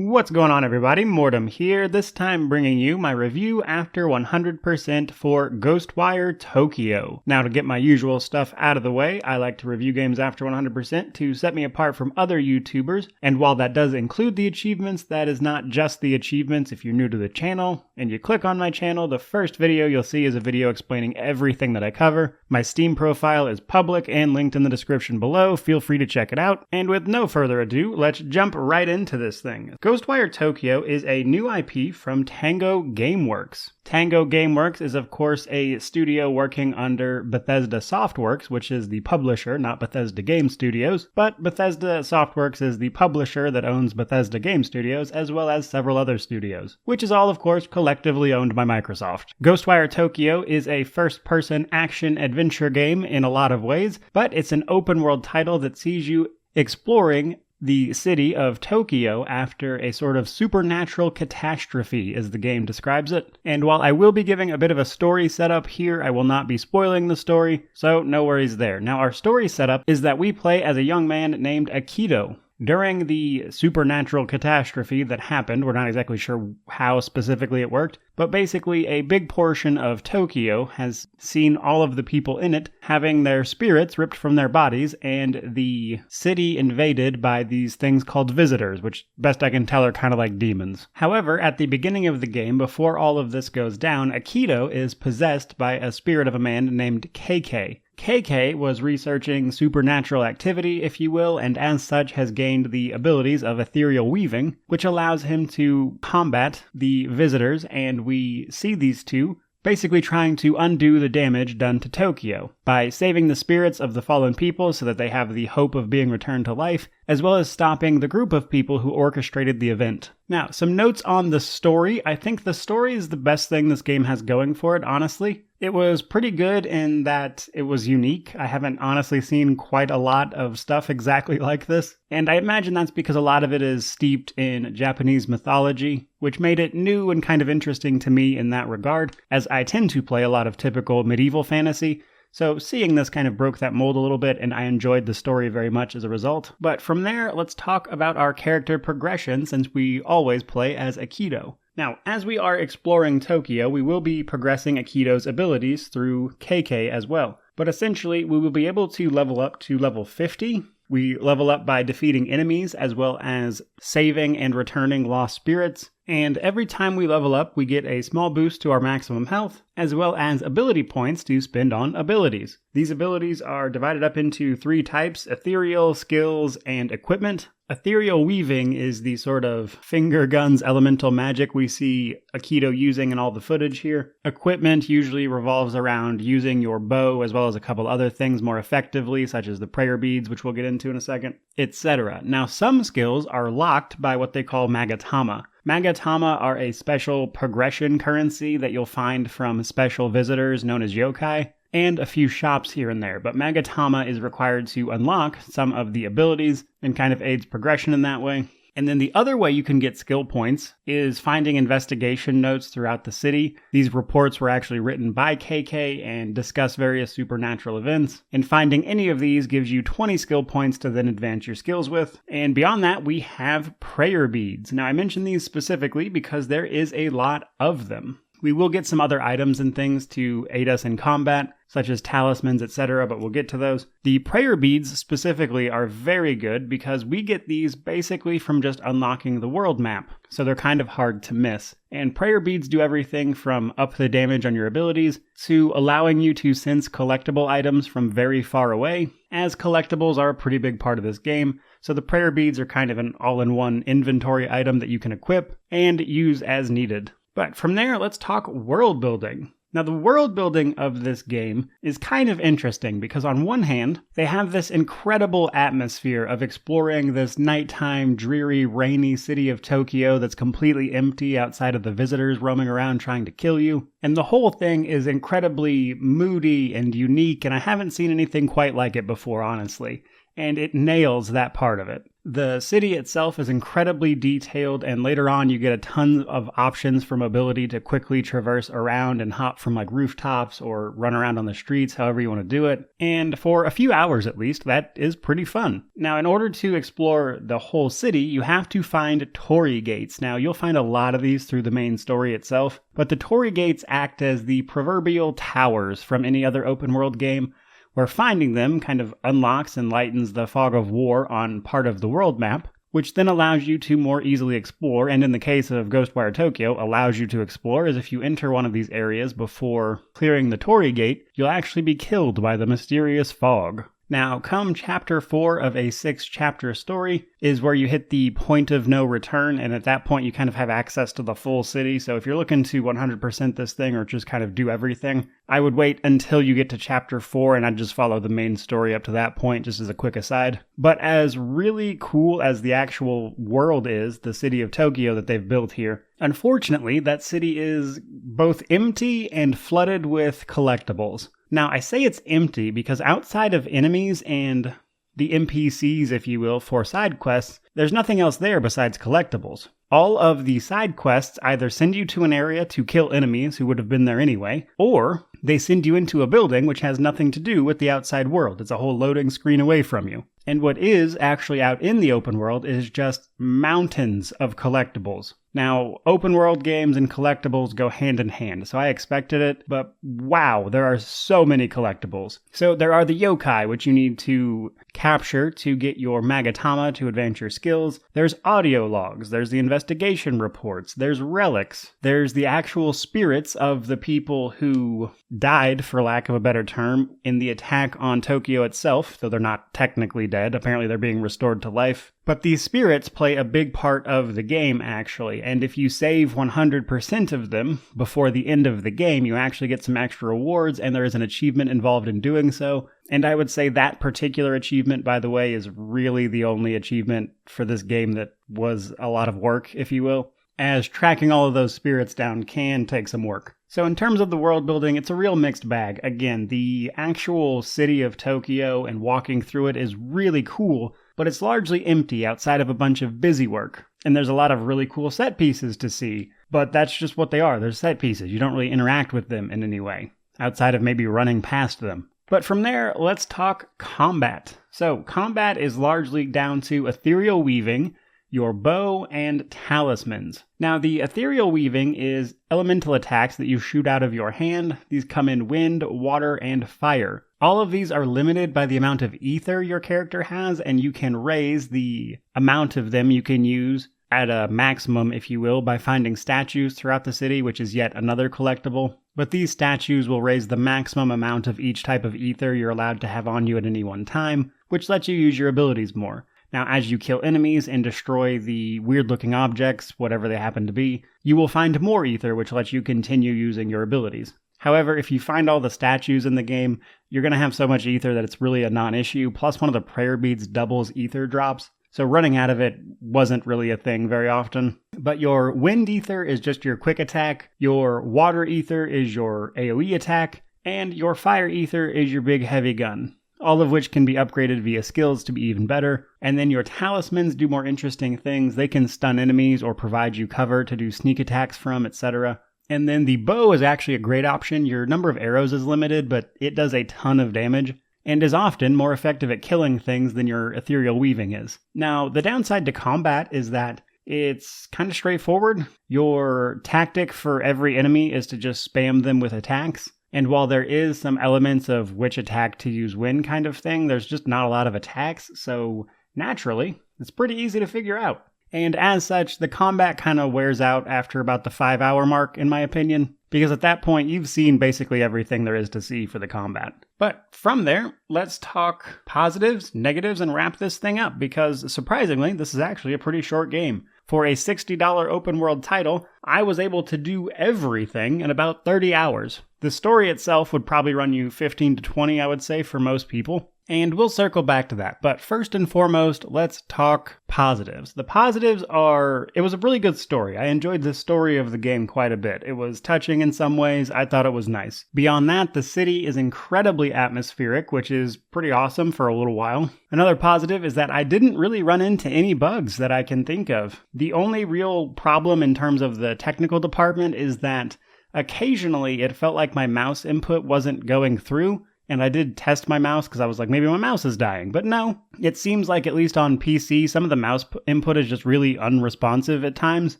What's going on, everybody? Mortem here, this time bringing you my review after 100% for Ghostwire Tokyo. Now, to get my usual stuff out of the way, I like to review games after 100% to set me apart from other YouTubers, and while that does include the achievements, that is not just the achievements. If you're new to the channel, and you click on my channel, the first video you'll see is a video explaining everything that I cover. My Steam profile is public and linked in the description below, feel free to check it out, and with no further ado, let's jump right into this thing. Ghostwire Tokyo is a new IP from Tango Gameworks. Tango Gameworks is of course a studio working under Bethesda Softworks, which is the publisher, not Bethesda Game Studios, but Bethesda Softworks is the publisher that owns Bethesda Game Studios, as well as several other studios, which is all of course collectively owned by Microsoft. Ghostwire Tokyo is a first-person action-adventure game in a lot of ways, but it's an open-world title that sees you exploring the city of Tokyo after a sort of supernatural catastrophe, as the game describes it. And while I will be giving a bit of a story setup here, I will not be spoiling the story, so no worries there. Now, our story setup is that we play as a young man named Akito. During the supernatural catastrophe that happened, we're not exactly sure how specifically it worked, but basically a big portion of Tokyo has seen all of the people in it having their spirits ripped from their bodies and the city invaded by these things called visitors, which best I can tell are kind of like demons. However, at the beginning of the game, before all of this goes down, Akito is possessed by a spirit of a man named KK. KK was researching supernatural activity, if you will, and as such has gained the abilities of ethereal weaving, which allows him to combat the visitors, and we see these two basically trying to undo the damage done to Tokyo by saving the spirits of the fallen people so that they have the hope of being returned to life, as well as stopping the group of people who orchestrated the event. Now, some notes on the story. I think the story is the best thing this game has going for it, honestly. It was pretty good in that it was unique. I haven't honestly seen quite a lot of stuff exactly like this, and I imagine that's because a lot of it is steeped in Japanese mythology, which made it new and kind of interesting to me in that regard, as I tend to play a lot of typical medieval fantasy. So seeing this kind of broke that mold a little bit, and I enjoyed the story very much as a result. But from there, let's talk about our character progression, since we always play as Akito. Now, as we are exploring Tokyo, we will be progressing Akito's abilities through KK as well. But essentially, we will be able to level up to level 50. We level up by defeating enemies, as well as saving and returning lost spirits. And every time we level up, we get a small boost to our maximum health, as well as ability points to spend on abilities. These abilities are divided up into 3 types: ethereal, skills, and equipment. Ethereal weaving is the sort of finger guns elemental magic we see Akito using in all the footage here. Equipment usually revolves around using your bow, as well as a couple other things more effectively, such as the prayer beads, which we'll get into in a second, etc. Now, some skills are locked by what they call magatama. Magatama are a special progression currency that you'll find from special visitors known as yokai, and a few shops here and there, but Magatama is required to unlock some of the abilities and kind of aids progression in that way. And then the other way you can get skill points is finding investigation notes throughout the city. These reports were actually written by KK and discuss various supernatural events, and finding any of these gives you 20 skill points to then advance your skills with. And beyond that, we have prayer beads. Now, I mention these specifically because there is a lot of them. We will get some other items and things to aid us in combat, such as talismans, etc., but we'll get to those. The prayer beads specifically are very good because we get these basically from just unlocking the world map, so they're kind of hard to miss. And prayer beads do everything from up the damage on your abilities to allowing you to sense collectible items from very far away, as collectibles are a pretty big part of this game. So the prayer beads are kind of an all-in-one inventory item that you can equip and use as needed. But from there, let's talk world building. Now, the world building of this game is kind of interesting because on one hand, they have this incredible atmosphere of exploring this nighttime, dreary, rainy city of Tokyo that's completely empty outside of the visitors roaming around trying to kill you. And the whole thing is incredibly moody and unique, and I haven't seen anything quite like it before, honestly. And it nails that part of it. The city itself is incredibly detailed, and later on you get a ton of options for mobility to quickly traverse around and hop from like rooftops or run around on the streets, however you want to do it. And for a few hours at least, that is pretty fun. Now, in order to explore the whole city, you have to find Torii gates. Now, you'll find a lot of these through the main story itself, but the Torii gates act as the proverbial towers from any other open world game, where finding them kind of unlocks and lightens the fog of war on part of the world map, which then allows you to more easily explore, and in the case of Ghostwire Tokyo, allows you to explore, as if you enter one of these areas before clearing the Torii gate, you'll actually be killed by the mysterious fog. Now, come Chapter 4 of a 6-chapter story is where you hit the point of no return, and at that point you kind of have access to the full city, so if you're looking to 100% this thing or just kind of do everything, I would wait until you get to Chapter 4 and I'd just follow the main story up to that point, just as a quick aside. But as really cool as the actual world is, the city of Tokyo that they've built here, unfortunately, that city is both empty and flooded with collectibles. Now, I say it's empty because outside of enemies and the NPCs, if you will, for side quests, there's nothing else there besides collectibles. All of the side quests either send you to an area to kill enemies who would have been there anyway, or they send you into a building which has nothing to do with the outside world. It's a whole loading screen away from you. And what is actually out in the open world is just mountains of collectibles. Now, open world games and collectibles go hand in hand, so I expected it, but wow, there are so many collectibles. So there are the yokai, which you need to capture to get your magatama to advance your skills. There's audio logs, there's the investigation reports, there's relics, there's the actual spirits of the people who died, for lack of a better term, in the attack on Tokyo itself, though they're not technically dead. Apparently they're being restored to life. But these spirits play a big part of the game, actually, and if you save 100% of them before the end of the game, you actually get some extra rewards, and there is an achievement involved in doing so. And I would say that particular achievement, by the way, is really the only achievement for this game that was a lot of work, if you will, as tracking all of those spirits down can take some work. So in terms of the world building, it's a real mixed bag. Again, the actual city of Tokyo and walking through it is really cool, but it's largely empty outside of a bunch of busy work. And there's a lot of really cool set pieces to see, but that's just what they are. They're set pieces. You don't really interact with them in any way, outside of maybe running past them. But from there, let's talk combat. So combat is largely down to ethereal weaving, your bow, and talismans. Now, the ethereal weaving is elemental attacks that you shoot out of your hand. These come in wind, water, and fire. All of these are limited by the amount of ether your character has, and you can raise the amount of them you can use at a maximum, if you will, by finding statues throughout the city, which is yet another collectible. But these statues will raise the maximum amount of each type of ether you're allowed to have on you at any one time, which lets you use your abilities more. Now, as you kill enemies and destroy the weird-looking objects, whatever they happen to be, you will find more ether, which lets you continue using your abilities. However, if you find all the statues in the game, you're going to have so much ether that it's really a non-issue, plus one of the prayer beads doubles ether drops, so running out of it wasn't really a thing very often. But your wind ether is just your quick attack, your water ether is your AoE attack, and your fire ether is your big heavy gun. All of which can be upgraded via skills to be even better. And then your talismans do more interesting things. They can stun enemies or provide you cover to do sneak attacks from, etc. And then the bow is actually a great option. Your number of arrows is limited, but it does a ton of damage, and is often more effective at killing things than your ethereal weaving is. Now, the downside to combat is that it's kind of straightforward. Your tactic for every enemy is to just spam them with attacks. And while there is some elements of which attack to use when kind of thing, there's just not a lot of attacks, so naturally, it's pretty easy to figure out. And as such, the combat kind of wears out after about the 5-hour mark, in my opinion, because at that point, you've seen basically everything there is to see for the combat. But from there, let's talk positives, negatives, and wrap this thing up, because surprisingly, this is actually a pretty short game. For a $60 open world title, I was able to do everything in about 30 hours. The story itself would probably run you 15 to 20, I would say, for most people. And we'll circle back to that. But first and foremost, let's talk positives. The positives are, it was a really good story. I enjoyed the story of the game quite a bit. It was touching in some ways. I thought it was nice. Beyond that, the city is incredibly atmospheric, which is pretty awesome for a little while. Another positive is that I didn't really run into any bugs that I can think of. The only real problem in terms of the technical department is that occasionally it felt like my mouse input wasn't going through. And I did test my mouse because I was like, maybe my mouse is dying. But no, it seems like at least on PC, some of the mouse input is just really unresponsive at times.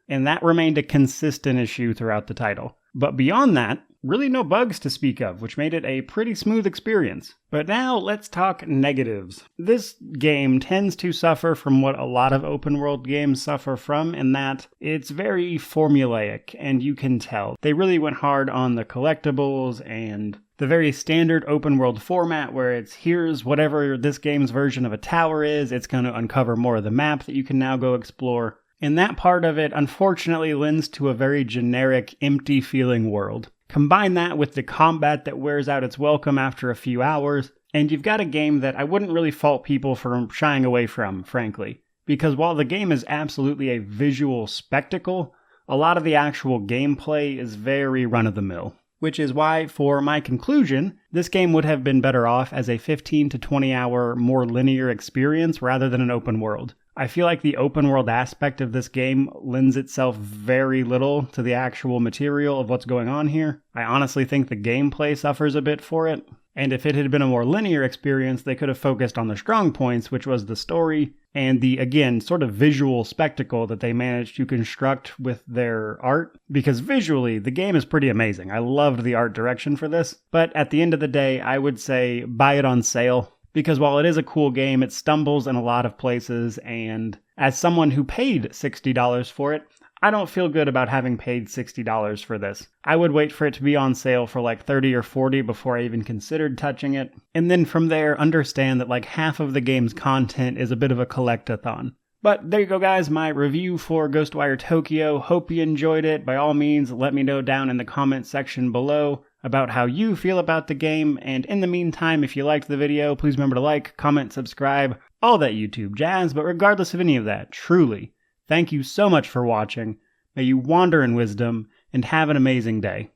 And that remained a consistent issue throughout the title. But beyond that, really no bugs to speak of, which made it a pretty smooth experience. But now let's talk negatives. This game tends to suffer from what a lot of open world games suffer from, in that it's very formulaic, and you can tell. They really went hard on the collectibles and the very standard open world format where it's here's whatever this game's version of a tower is, it's going to uncover more of the map that you can now go explore. And that part of it, unfortunately, lends to a very generic, empty feeling world. Combine that with the combat that wears out its welcome after a few hours, and you've got a game that I wouldn't really fault people for shying away from, frankly. Because while the game is absolutely a visual spectacle, a lot of the actual gameplay is very run-of-the-mill. Which is why, for my conclusion, this game would have been better off as a 15 to 20 hour more linear experience rather than an open world. I feel like the open world aspect of this game lends itself very little to the actual material of what's going on here. I honestly think the gameplay suffers a bit for it. And if it had been a more linear experience, they could have focused on the strong points, which was the story and the, again, sort of visual spectacle that they managed to construct with their art. Because visually, the game is pretty amazing. I loved the art direction for this. But at the end of the day, I would say buy it on sale. Because while it is a cool game, it stumbles in a lot of places. And as someone who paid $60 for it, I don't feel good about having paid $60 for this. I would wait for it to be on sale for like $30 or $40 before I even considered touching it. And then from there, understand that like half of the game's content is a bit of a collect-a-thon. But there you go, guys, my review for Ghostwire Tokyo. Hope you enjoyed it. By all means, let me know down in the comment section below about how you feel about the game. And in the meantime, if you liked the video, please remember to like, comment, subscribe, all that YouTube jazz. But regardless of any of that, truly, thank you so much for watching. May you wander in wisdom and have an amazing day.